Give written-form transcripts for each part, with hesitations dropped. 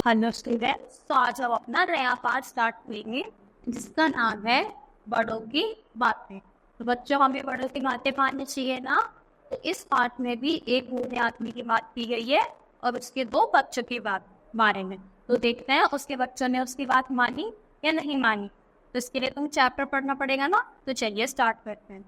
Hello students, तो आज हम अपना नया पार्ट स्टार्ट करेंगे जिसका नाम है बड़ों की बातें। तो बच्चों, हमें बड़ों की बातें माननी चाहिए ना। तो इस पार्ट में भी एक बूढ़े आदमी की बात की गई है और उसके दो बच्चों की बात बारे में। तो देखते हैं उसके बच्चों ने उसकी बात मानी या नहीं मानी। तो इसके लिए तुम्हें चैप्टर पढ़ना पड़ेगा ना। तो चलिए स्टार्ट करते हैं।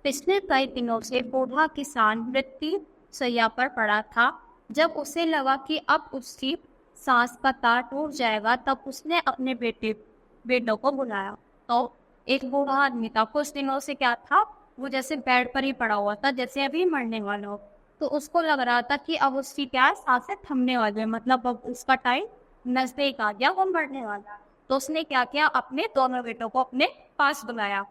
पिछले कई दिनों से बूढ़ा किसान मृत्यु शैया पर पड़ा था। जब उसे लगा कि अब उसकी सांस का तार टूट जाएगा, तब उसने अपने बेटों को बुलाया। तो एक बूढ़ा आदमी था, कुछ दिनों से क्या था, वो जैसे बेड पर ही पड़ा हुआ था, जैसे अभी मरने वाला हो। तो उसको लग रहा था कि अब उसकी क्या सांसें थमने वाली है, मतलब अब उसका टाइम नजदीक आ गया, वो मरने वाला। तो उसने क्या किया, अपने दोनों बेटों को अपने पास बुलाया।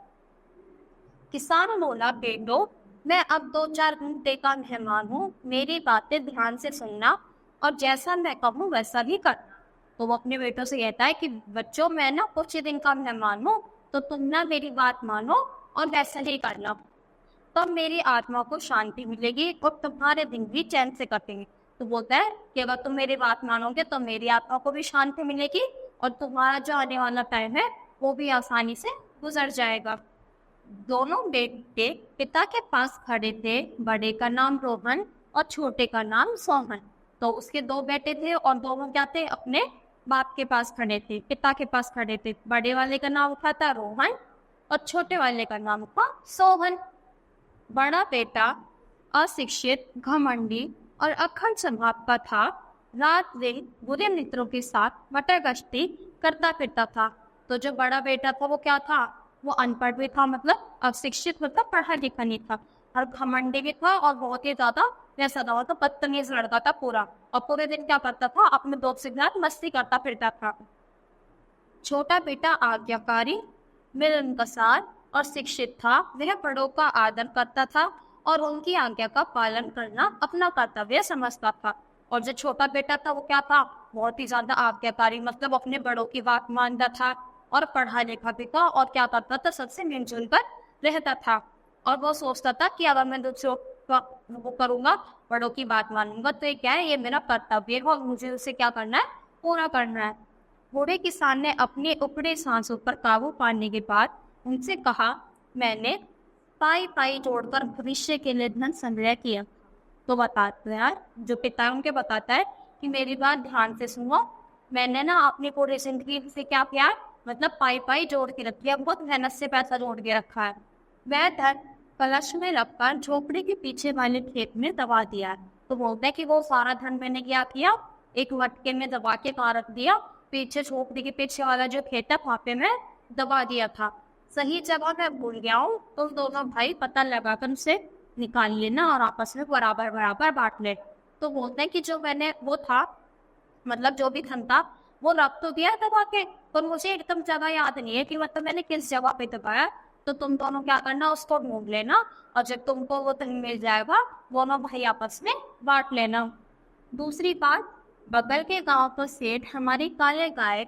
किसान बोला, बेटो, मैं अब 2-4 घंटे का मेहमान हूँ, मेरी बातें ध्यान से सुनना और जैसा मैं कहूँ वैसा ही करना। तो वो अपने बेटों से कहता है कि बच्चों, मैं ना कुछ ही दिन का मेहमान हूँ, तो तुम ना मेरी बात मानो और वैसा ही करना। तब मेरी आत्मा को शांति मिलेगी और तुम्हारे दिन भी चैन से कटेंगे। तो बोलता है कि अगर तुम मेरी बात मानोगे तो मेरी आत्मा को भी शांति मिलेगी और तुम्हारा जो आने वाला टाइम है वो भी आसानी से गुजर जाएगा। दोनों बेटे पिता के पास खड़े थे। बड़े का नाम रोहन और छोटे का नाम सोहन। तो उसके दो बेटे थे और दोनों क्या थे, अपने बाप के पास खड़े थे, पिता के पास खड़े थे। बड़े वाले का नाम था रोहन और छोटे वाले का नाम था सोहन। बड़ा बेटा अशिक्षित, घमंडी और अखंड स्वभाव का था। रात दिन बुरे मित्रों के साथ मटर गश्ती करता फिरता था। तो जो बड़ा बेटा था वो क्या था, वो अनपढ़ भी था, मतलब अशिक्षित, मतलब पढ़ा लिखा नहीं था, और घमंडी भी था और बहुत ही ज्यादा वैसा था, तो बदतमीज लड़का था पूरा। और पूरे दिन क्या करता था, अपने दोस्त के साथ मस्ती करता फिरता था। छोटा बेटा आज्ञाकारी, मिलनसार और शिक्षित था। वह बड़ों का आदर करता था और उनकी आज्ञा का पालन करना अपना कर्तव्य समझता था। और जो छोटा बेटा था वो क्या था, बहुत ही ज्यादा आज्ञाकारी, मतलब अपने बड़ों की बात मानता था और पढ़ा लिखा भी था और क्या करता था, सबसे मिलजुल कर रहता था। और वो सोचता था कि अगर मैं दूसरों का वो करूंगा, बड़ों की बात मानूंगा, तो ये क्या है, ये मेरा कर्तव्य है और मुझे उसे क्या करना है, पूरा करना है। बूढ़े किसान ने अपने उपड़े सांसों पर काबू पाने के बाद उनसे कहा, मैंने पाई पाई जोड़कर भविष्य के लिए धन संग्रह किया। तो बताते हैं यार, जो पिता है उनके बताता है कि मेरी बात ध्यान से सुनो, मैंने ना अपनी पूरी जिंदगी से क्या किया, मतलब पाई पाई जोड़ के रखी है, बहुत मेहनत से पैसा जोड़ के रखा है। वह धन कलश में रखकर झोपड़ी के पीछे वाले खेत में दबा दिया। तो बोलते हैं कि वो सारा धन मैंने क्या किया, एक मटके में दबा के वहां रख दिया, पीछे झोपड़ी के पीछे वाला जो खेत है वहां पे मैं दबा दिया था। सही जगह मैं भूल गया हूँ, तुम दोनों भाई पता लगाकर उसे निकाल लेना और आपस में बराबर बराबर बांट ले। तो बोलते हैं कि जो मैंने वो था, मतलब जो भी धन था, वो रख तो दिया दबा के, पर मुझे एकदम जगह याद नहीं है कि मतलब मैंने किस जगह पे दबाया। तो तुम दोनों क्या करना, उसको ढूंढ लेना और जब तुमको वो धन मिल जाएगा, दोनों भाई आपस में बांट लेना। दूसरी बात, बगल के गांव का सेठ हमारी काले गाय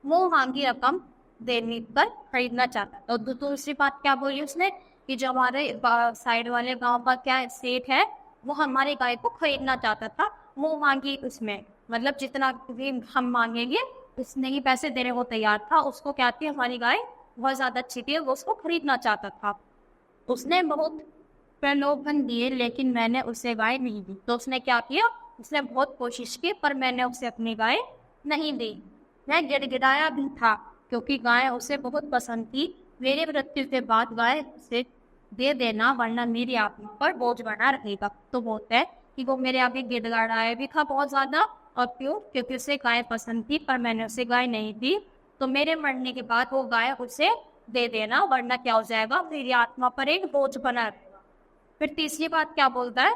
मुंह मांगी रकम देने पर खरीदना चाहता है। तो दूसरी बात क्या बोली उसने, कि जो हमारे साइड वाले गांव का क्या सेठ है, वो हमारी गाय को खरीदना चाहता था मुंह मांगी उसमें, मतलब जितना भी हम मांगेंगे उतने ही पैसे देने को तैयार था। उसको क्या थी, हमारी गाय बहुत ज्यादा अच्छी थी, वो उसको खरीदना चाहता था। उसने बहुत प्रलोभन दिए लेकिन मैंने उसे गाय नहीं दी। तो उसने क्या किया, उसने बहुत कोशिश की पर मैंने उसे अपनी गाय नहीं दी। मैं गिड़गिड़ाया भी था क्योंकि गाय उसे बहुत पसंद थी। मेरे मृत्यु के बाद गाय उसे दे देना, वरना मेरी आत्मा पर बोझ बना रहेगा। तो बोलते हैं कि वो मेरे आगे गिड़गिड़ाया भी था बहुत ज्यादा, और क्यों, क्योंकि उसे गाय पसंद थी पर मैंने उसे गाय नहीं दी। तो मेरे मरने के बाद वो गाय उसे दे देना, वरना क्या हो जाएगा, मेरी आत्मा पर एक बोझ बना रहेगा। फिर तीसरी बात क्या बोलता है,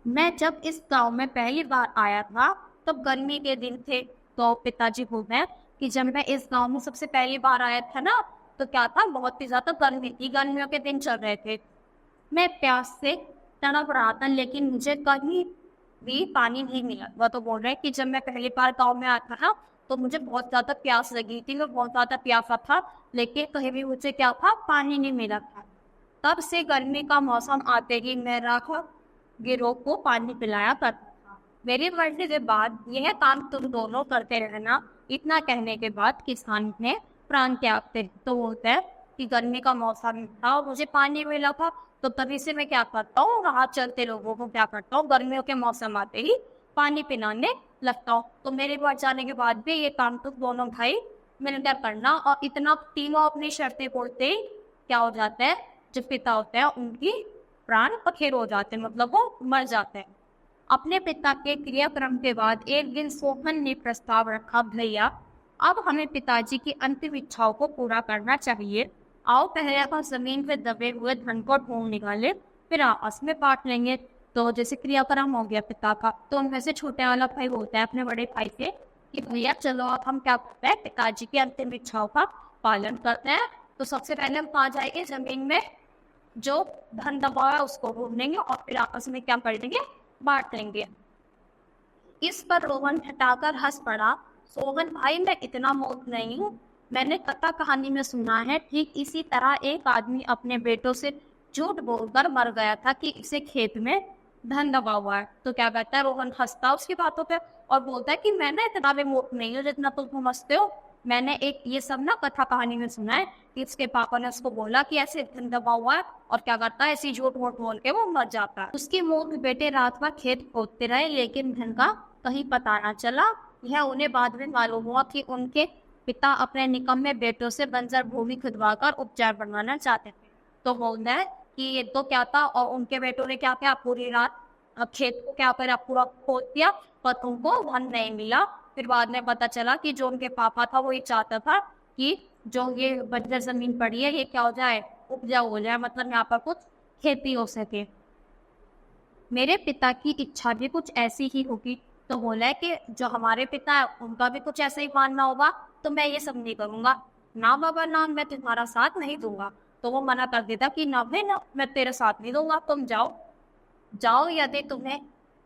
मैं जब इस गांव में पहली बार आया था तब गर्मी के दिन थे। तो पिताजी बोलते हैं कि जब मैं इस गांव में सबसे पहली बार आया था ना, तो क्या था, बहुत ही ज्यादा गर्मी थी, गर्मियों के दिन चल रहे थे। मैं प्यास से तड़प रहा था लेकिन मुझे कहीं भी पानी नहीं मिला। वह तो बोल रहे हैं कि जब मैं पहली बार गांव में आया था ना, तो मुझे बहुत ज्यादा प्यास लगी थी, मैं बहुत ज्यादा प्यासा था, लेकिन कहीं भी मुझे क्या था, पानी नहीं मिला था। तब से गर्मी का मौसम आते ही मैं राघव गिरोह को पानी पिलाया करता था। मेरी मर्जी के बाद यह काम तुम दोनों करते रहना। इतना कहने के बाद किसान ने प्राण त्यागते। तो बोलता है कि गर्मी का मौसम था और मुझे पानी मिला था, तो तभी से मैं क्या करता हूँ, राह चलते लोगों को क्या करता हूँ, गर्मियों के मौसम आते ही पानी पिलाने लगता हूँ। तो मेरे पास जाने के बाद भी ये काम तुम दोनों भाई मिलकर करना। और इतना तीनों अपनी शर्तें बोलते ही क्या हो जाता है, जो पिता होते हैं उनकी प्राण पखेरु हो जाते हैं, मतलब वो मर जाते हैं। अपने पिता के क्रियाक्रम के बाद एक दिन सोहन ने प्रस्ताव रखा, भैया अब हमें पिताजी की अंतिम इच्छाओं को पूरा करना चाहिए। आओ पहले हम जमीन पे दबे हुए धन को ढूंढ निकाले, फिर आपस में बांट लेंगे। तो जैसे क्रियाक्रम हो गया पिता का, तो उनमें से छोटे वाला भाई बोलता है अपने बड़े भाई से कि भैया चलो अब हम क्या करते हैं, पिताजी की अंतिम इच्छाओं का पालन करते हैं। तो सबसे पहले हम कहाँ जाएंगे, जमीन में जो धन दबा है उसको ढूंढेंगे और फिर आपस में क्या कर लेंगे, बांट लेंगे। इस पर रोहन हटाकर हंस पड़ा। सोहन भाई मैं इतना मूर्ख नहीं हूँ, मैंने कथा कहानी में सुना है ठीक इसी तरह एक आदमी अपने बेटों से झूठ बोलकर मर गया था कि इसे खेत में धन दबा हुआ है। तो क्या कहता है, रोहन हंसता उसकी बातों पे और बोलता है कि मैं ना इतना भी मूर्ख नहीं हूँ जितना तुम समझते हो। मैंने एक ये सब ना कथा कहानी में सुना है कि इसके पापा ने उसको बोला कि ऐसे धन दबा हुआ है, और क्या करता है, ऐसी झूठ वूठ बोल के वो मर जाता है। उसके मूर्ख बेटे रात भर खेत खोदते रहे, लेकिन धन का कहीं पता न चला। यह उन्हें बाद में मालूम हुआ कि उनके पिता अपने निकम्मे बेटों से बंजर भूमि खुदवाकर उपचार बनवाना चाहते थे। तो बोलता है कि ये तो क्या था, और उनके बेटों ने क्या किया, पूरी रात खेत को क्या करा, पूरा खोद दिया, पर तुमको धन नहीं मिला। फिर बाद में पता चला कि जो उनके पापा था वो ये चाहता था कि जो ये बंजर जमीन पड़ी है ये क्या हो जाए, उपजाऊ हो जाए, मतलब यहाँ पर कुछ खेती हो सके। मेरे पिता की इच्छा भी कुछ ऐसी ही होगी। तो बोला है कि जो हमारे पिता है उनका भी कुछ ऐसा ही मानना होगा, तो मैं ये सब नहीं करूंगा, ना बाबा ना, मैं तुम्हारा साथ नहीं दूंगा। तो वो मना कर देता कि ना भाई ना, मैं तेरे साथ नहीं दूंगा, तुम जाओ जाओ, यदि तुम्हें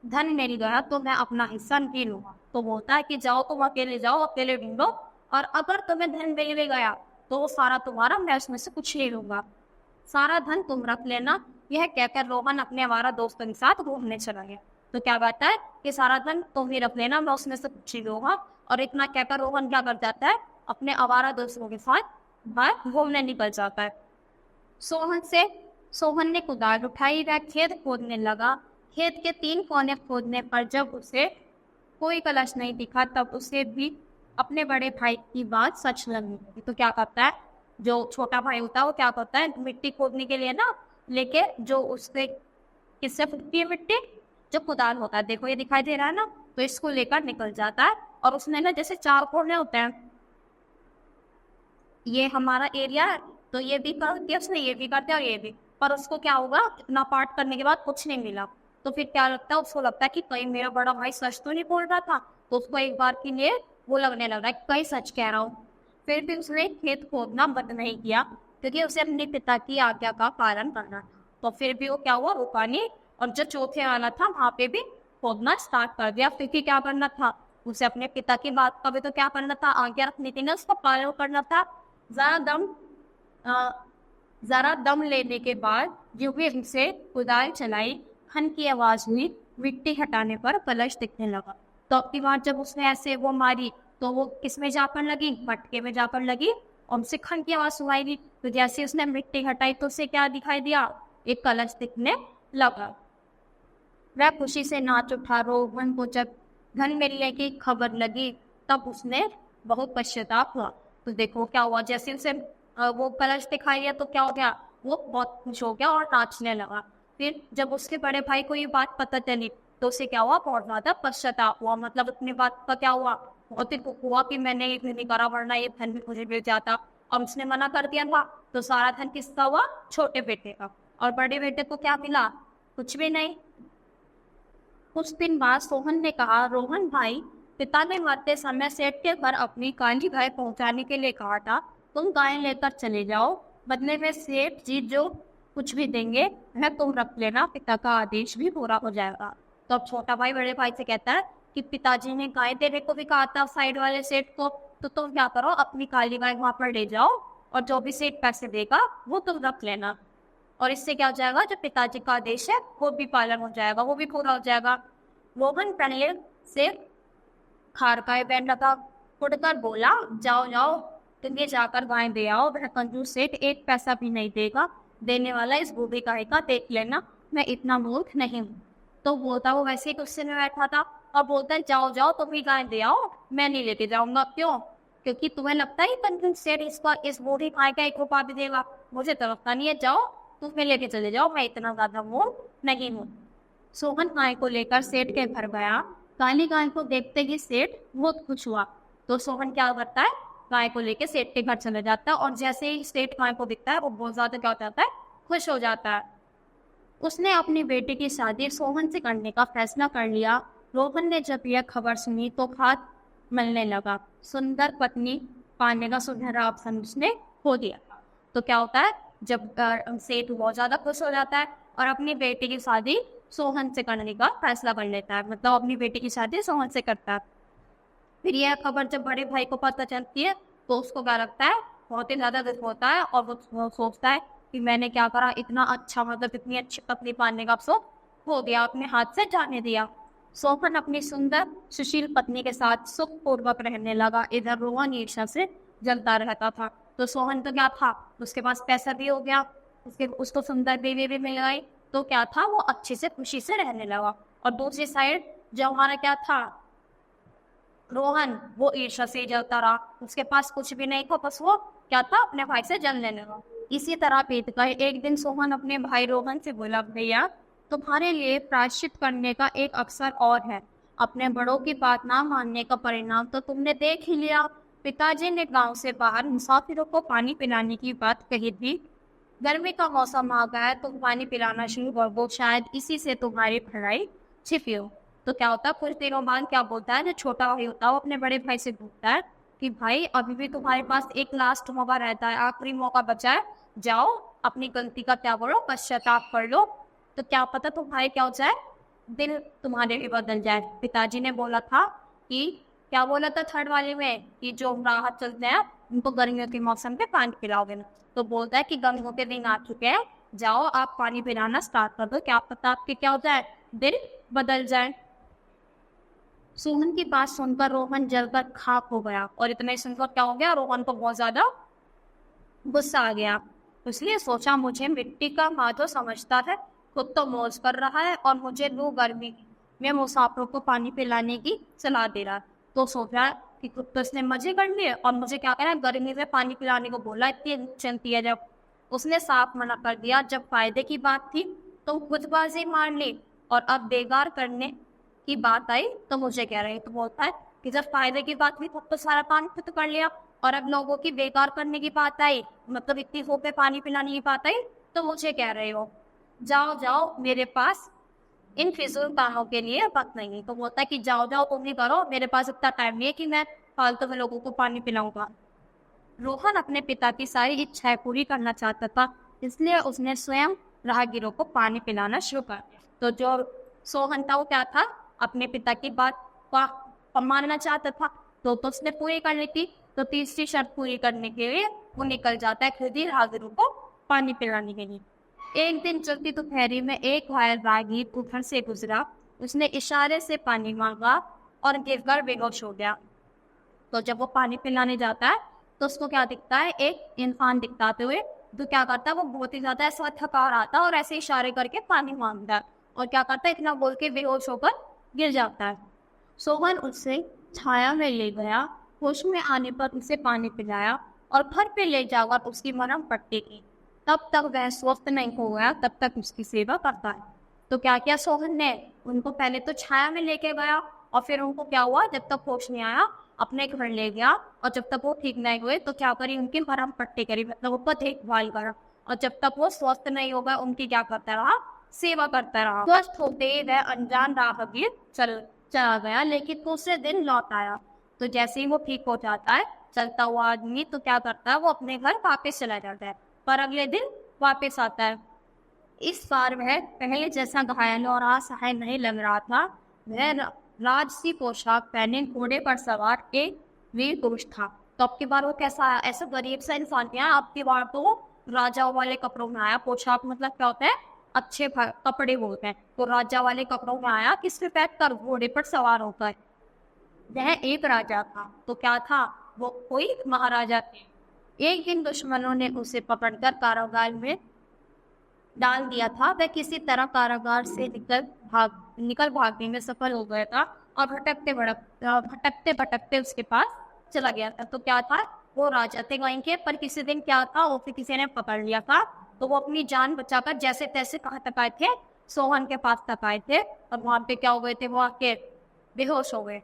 धन मिल गया तो मैं अपना हिस्सा नहीं लूंगा। तो बोलता है कि जाओ तुम अकेले जाओ, अकेले ढूंढो, और अगर तुम्हें धन मिल भी गया तो वो सारा तुम्हारा, मैं उसमें से कुछ नहीं लूंगा, सारा धन तुम रख लेना। यह कहकर रोहन अपने हमारा दोस्तों के साथ घूमने चला गया। तो क्या कहता है कि सारा धन तुम ही रख लेना, मैं उसमें से कुछ नहीं लूंगा। और इतना कहकर रोहन क्या कर जाता है, अपने आवारा दोस्तों के साथ बाहर घूमने निकल जाता है। सोहन ने कुदाल उठाई, वह खेत खोदने लगा। खेत के 3 कोने खोदने पर जब उसे कोई कलश नहीं दिखा, तब उसे भी अपने बड़े भाई की बात सच लगी। तो क्या करता है, जो छोटा भाई होता है वो क्या करता है, मिट्टी खोदने के लिए ना लेके, जो उससे किससे फूटती है मिट्टी, जो कुदाल होता है, देखो ये दिखाई दे रहा है ना, तो इसको लेकर निकल जाता है। और उसने ना जैसे 4 कोने होते हैं, ये हमारा एरिया है तो ये भी कर दिया उसने, ये भी कर दिया और ये भी, पर उसको क्या होगा, इतना पार्ट करने के बाद कुछ नहीं मिला। तो फिर क्या लगता है, उसको लगता है कि कहीं मेरा बड़ा भाई सच तो नहीं बोल रहा था। तो उसको एक बार के लिए वो लगने लग रहा है कहीं सच कह रहा हूँ। फिर भी उसने खेत खोदना बंद नहीं किया, क्योंकि उसे अपने पिता की आज्ञा का पालन करना था। तो फिर भी वो क्या हुआ, रुका नहीं, और जो चौथे वाला था वहां पे भी खोदना स्टार्ट कर दिया, क्योंकि क्या करना था, उसे अपने पिता की बात का भी तो क्या करना था, आज्ञा रखनी थी ना, उसका पालन करना था। जरा दम जरा दम लेने के बाद युवी उसे कुदाल चलाई, खन की आवाज हुई, मिट्टी हटाने पर कलश दिखने लगा। तो अब की बार जब उसने ऐसे वो मारी तो वो किस में जाकर लगी, मटके में जाकर लगी, और उसे खन की आवाज सुनाई दी। तो जैसे उसने मिट्टी हटाई तो उसे क्या दिखाई दिया, एक कलश दिखने लगा। वह खुशी से नाच उठा। रोहन को जब धन मिलने की खबर लगी तब उसने बहुत पश्चाताप हुआ। तो देखो क्या हुआ, जैसे उसे वो कलश दिखाई दिया तो क्या हो गया, वो बहुत खुश हो गया और नाचने लगा। फिर जब उसके बड़े भाई को ये बात पता चली तो उसे क्या हुआ, बहुत ज्यादा पश्चाताप हुआ, मतलब अपनी बात का क्या हुआ, बहुत ही दुख हुआ कि मैंने ये नहीं करा, वरना ये धन भी मुझे मिल जाता। और उसने मना कर दिया था, तो सारा धन किसका हुआ, छोटे बेटे का। और बड़े बेटे को क्या मिला, कुछ भी नहीं। कुछ दिन बाद सोहन ने कहा, रोहन भाई, पिता ने मरते समय सेठ के घर अपनी काली गाय पहुंचाने के लिए कहा था, तुम गाय लेकर चले जाओ, बदले में सेठ जी जो कुछ भी देंगे वह तुम रख लेना, पिता का आदेश भी पूरा हो जाएगा। तो अब छोटा भाई बड़े भाई से कहता है कि पिताजी ने गाय देने को भी कहा था साइड वाले सेठ को, तो तुम क्या करो, अपनी काली गाय वहां पर ले जाओ, और जो भी सेठ पैसे देगा वो तुम रख लेना। और इससे क्या हो जाएगा, जो पिताजी का आदेश है वो भी पालन हो जाएगा, वो भी पूरा हो जाएगा। रोहन पहले से खारकाए बैठ लगा, उठकर बोला, जाओ जाओ तुम ये जाकर गाय दे आओ, वह कंजूस सेठ एक पैसा भी नहीं देगा, देने वाला इस बूढ़ी गाय का देख लेना, मैं इतना मूर्ख नहीं हूँ। तो बोलता वो वैसे ही गुस्से में बैठा था और बोलता है, जाओ जाओ तुम ही गाय दे आओ, मैं नहीं लेके जाऊंगा। क्यों? क्योंकि तुम्हें लगता है कंजूस सेठ इसका इस बूढ़ी गाय का 1 रुपया भी देगा? मुझे तो लगता नहीं है, जाओ तुम्हें लेके चले जाओ, मैं इतना ज्यादा मूर्ख नहीं हूँ। सोहन गाय को लेकर सेठ के घर गया। काली गाय को देखते ही सेठ बहुत खुश हुआ। तो सोहन क्या करता है, गाय को लेकर सेठ के घर चले जाता है और जैसे ही सेठ गाय को दिखता है वो बहुत ज्यादा क्या हो जाता है, खुश हो जाता है। उसने अपनी बेटी की शादी सोहन से करने का फैसला कर लिया। रोहन ने जब यह खबर सुनी तो हाथ मलने लगा। सुंदर पत्नी पाने का सुनहरा अवसर उसने खो दिया। तो क्या होता है, जब सेठ बहुत ज्यादा खुश हो जाता है और अपनी बेटी की शादी सोहन से करने का फैसला कर लेता है, मतलब अपनी बेटी की शादी सोहन से करता है। फिर यह खबर जब बड़े भाई को पता चलती है तो उसको क्या लगता है, बहुत ही ज्यादा दुख होता है और वो सोचता है कि मैंने क्या करा, इतना अच्छा मतलब इतनी अच्छी पत्नी पाने का अफसोस हो गया, अपने हाथ से जाने दिया। सोहन अपनी सुंदर सुशील पत्नी के साथ सुखपूर्वक रहने लगा। इधर रोहन ईर्ष्या से जलता रहता था। तो सोहन तो क्या था, उसके पास पैसा भी हो गया, उसको सुंदर बीवी भी मिल गई, तो क्या था, वो अच्छे से खुशी से रहने लगा। और दूसरी साइड जो हमारा क्या था, रोहन, वो ईर्ष्या से जलता रहा, उसके पास कुछ भी नहीं था, बस वो क्या था, अपने भाई से जलने लगा। इसी तरह बीत गए। एक दिन सोहन अपने भाई रोहन से बोला, भैया तुम्हारे लिए प्रायश्चित करने का एक अवसर और है। अपने बड़ों की बात ना मानने का परिणाम तो तुमने देख ही लिया। पिताजी ने गांव से बाहर मुसाफिरों को पानी पिलाने की बात कही थी। गर्मी का मौसम आ गया है, तुम पानी पिलाना शुरू कर दो, शायद इसी से तुम्हारी भलाई छिपी हो। तो क्या होता है, कुछ दिनों बाद क्या बोलता है, जो छोटा भाई होता है वो अपने बड़े भाई से पूछता है कि भाई अभी भी तुम्हारे पास एक लास्ट मौका रहता है, आखिरी मौका बचा है, जाओ अपनी गलती का क्या करो, पश्चाताप कर लो, तो क्या पता तुम्हारे क्या हो जाए, दिल तुम्हारे भी बदल जाए। पिताजी ने बोला था कि क्या बोला था थर्ड वाले में, कि जो राहत चलते हैं उनको गर्मियों के मौसम पे पानी पिलाओगे ना। तो बोलता है कि गर्मियों के दिन आ चुके हैं, जाओ आप पानी पिलाना स्टार्ट कर दो, क्या पता आपके क्या हो जाए, दिल बदल जाए। सोहन की बात सुनकर रोहन जलकर खाक हो गया और इतना ही सुनकर क्या हो गया, रोहन को बहुत ज्यादा गुस्सा आ गया। इसलिए सोचा, मुझे मिट्टी का माधो समझता है, खुद तो मौज कर रहा है और मुझे लू गर्मी में मुसाफिरों को पानी पिलाने की सलाह दे रहा है। तो सोचा कि खुद तो इसने मजे कर लिए और मुझे क्या करना है, गर्मी में पानी पिलाने को बोला, इतनी चलती है। जब उसने साफ मना कर दिया, जब फायदे की बात थी तो खुदबाजी मार ली और अब बेकार करने की बात आई तो मुझे कह रहे। तो बोलता है कि जब फायदे की बात हुई तब तो सारा पानी खुद कर लिया, और अब लोगों की बेकार करने की बात आई, मतलब इतनी हो पे पानी पिलाने की बात आई तो मुझे कह रहे हो। जाओ जाओ, मेरे पास इन फिजूल कामों के लिए वक्त नहीं। तो बोलता है कि जाओ जाओ तुम ही करो, मेरे पास इतना टाइम नहीं है कि मैं फालतू में लोगों को पानी पिलाऊंगा। रोहन अपने पिता की सारी इच्छाएं पूरी करना चाहता था, इसलिए उसने स्वयं राहगीरों को पानी पिलाना शुरू कर दिया। तो जो सोहन था वो क्या था, अपने पिता की बात का मानना चाहता था, तो उसने पूरी कर ली थी। तो तीसरी शर्त पूरी करने के लिए वो निकल जाता है खुद ही राहगीरों को पानी पिलाने के लिए। एक दिन चलती दोपहरी में एक घायल राहगीर उधर से गुजरा। उसने इशारे से पानी मांगा और गिरकर बेहोश हो गया। तो जब वो पानी पिलाने जाता है तो उसको क्या दिखता है, एक इंसान दिखताते हुए, तो क्या करता है, वो बहुत ही ज्यादा ऐसा थका आता है और ऐसे इशारे करके पानी मांगता है और क्या करता है, इतना बोल के बेहोश होकर गिर जाता है। सोहन उससे छाया में ले गया, होश में आने पर उसे पानी पिलाया और घर पे ले जाकर उसकी मरहम पट्टी की। तब तक वह स्वस्थ नहीं हो गया, तब तक उसकी सेवा करता है। तो क्या किया सोहन ने, उनको पहले तो छाया में लेके गया और फिर उनको क्या हुआ, जब तक होश नहीं आया अपने घर ले गया और जब तक वो ठीक नहीं हुए तो क्या करी, उनकी मरहम पट्टी करी, मतलब उनको देखभाल करा, और जब तक वो स्वस्थ नहीं होगा उनकी क्या करता रहा, सेवा करता रहा। स्वस्थ होते ही वह अनजान राहगीर चला गया, लेकिन दूसरे दिन लौट आया। तो जैसे ही वो ठीक हो जाता है चलता हुआ आदमी, तो क्या करता है, वो अपने घर वापस चला जाता है, पर अगले दिन वापस आता है। इस बार वह पहले जैसा घायल और असहाय नहीं लग रहा था। वह राजसी पोशाक पहने घोड़े पर सवार एक वीर पुरुष था। तो अब की बार वो कैसा आया, ऐसा गरीब सा इंसान नहीं आया, अब की बार तो राजाओं वाले कपड़ों में आया। पोशाक मतलब क्या होता है, अच्छे कपड़े होते हैं। तो राजा वाले कपड़ों में आया, किस पे बैठ कर, घोड़े पर सवार होकर। वह एक राजा था। तो क्या था, वो कोई महाराजा थे। एक दिन दुश्मनों ने उसे पकड़कर कारागार में डाल दिया था। वह किसी तरह कारागार से निकल भागने में सफल हो गया था और भटकते भटकते उसके पास चला गया था। तो क्या था, वो राजा थे वहीं के, पर किसी दिन क्या था, उसे किसी ने पकड़ लिया था। तो वो अपनी जान बचाकर जैसे तैसे कहाँ तक आए थे, सोहन के पास तक आए थे। और वहां पे क्या हो गए थे, वो आके बेहोश हो गए।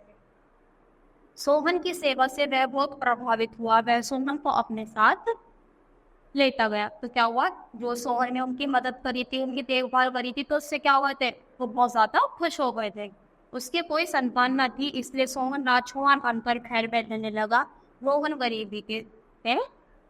सोहन की सेवा से वह बहुत प्रभावित हुआ। वह सोहन को अपने साथ लेता गया। तो क्या हुआ, जो सोहन ने उनकी मदद करी थी, उनकी देखभाल करी थी, तो उससे क्या हुए थे, वो बहुत ज्यादा खुश हो गए थे। उसके कोई संतान न थी, इसलिए सोहन राजकुमार बनकर घर बैठने लगा। रोहन गरीबी के दिन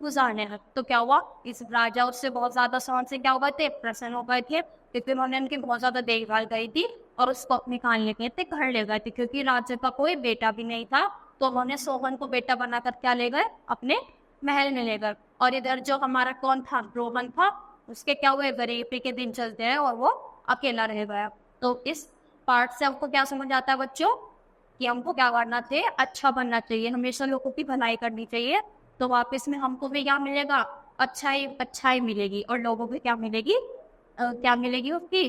गुजारने लगा। तो क्या हुआ, इस राजा उससे बहुत ज्यादा सोहन से क्या हो गए थे, प्रसन्न हो गए थे, क्योंकि उन्होंने उनकी बहुत ज्यादा देखभाल करी थी और उसको अपने कान ले गए थे, घर ले गए थे। क्योंकि राजा का कोई बेटा भी नहीं था, तो उन्होंने सोहन को बेटा बनाकर क्या ले गए, अपने महल में ले गए। और इधर जो हमारा कौन था, रोहन था, उसके क्या हुए, गरीबी के दिन चलते हैं और वो अकेला रह गया। तो इस पार्ट से हमको क्या समझ आता है बच्चों, कि हमको क्या करना चाहिए, अच्छा बनना चाहिए, हमेशा लोगों की भलाई करनी चाहिए। तो वापस में हमको भी क्या मिलेगा, अच्छाई मिलेगी, और लोगों को क्या मिलेगी, क्या मिलेगी उसकी,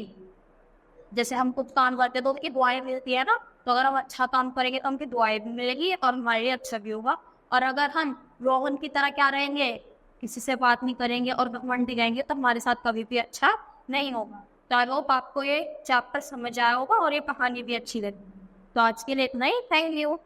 जैसे हम कुछ काम करते हैं तो उनकी दुआएं मिलती है ना। तो अगर हम अच्छा काम करेंगे तो उनकी दुआएं भी मिलेगी और हमारे लिए अच्छा भी होगा। और अगर हम रोहन की तरह क्या रहेंगे, किसी से बात नहीं करेंगे और घमंड दिखाएंगे, तो हमारे साथ कभी भी अच्छा नहीं होगा। तो आई होप आपको ये चैप्टर समझ आया होगा और ये कहानी भी अच्छी लगी। तो आज के लिए इतना ही, थैंक यू।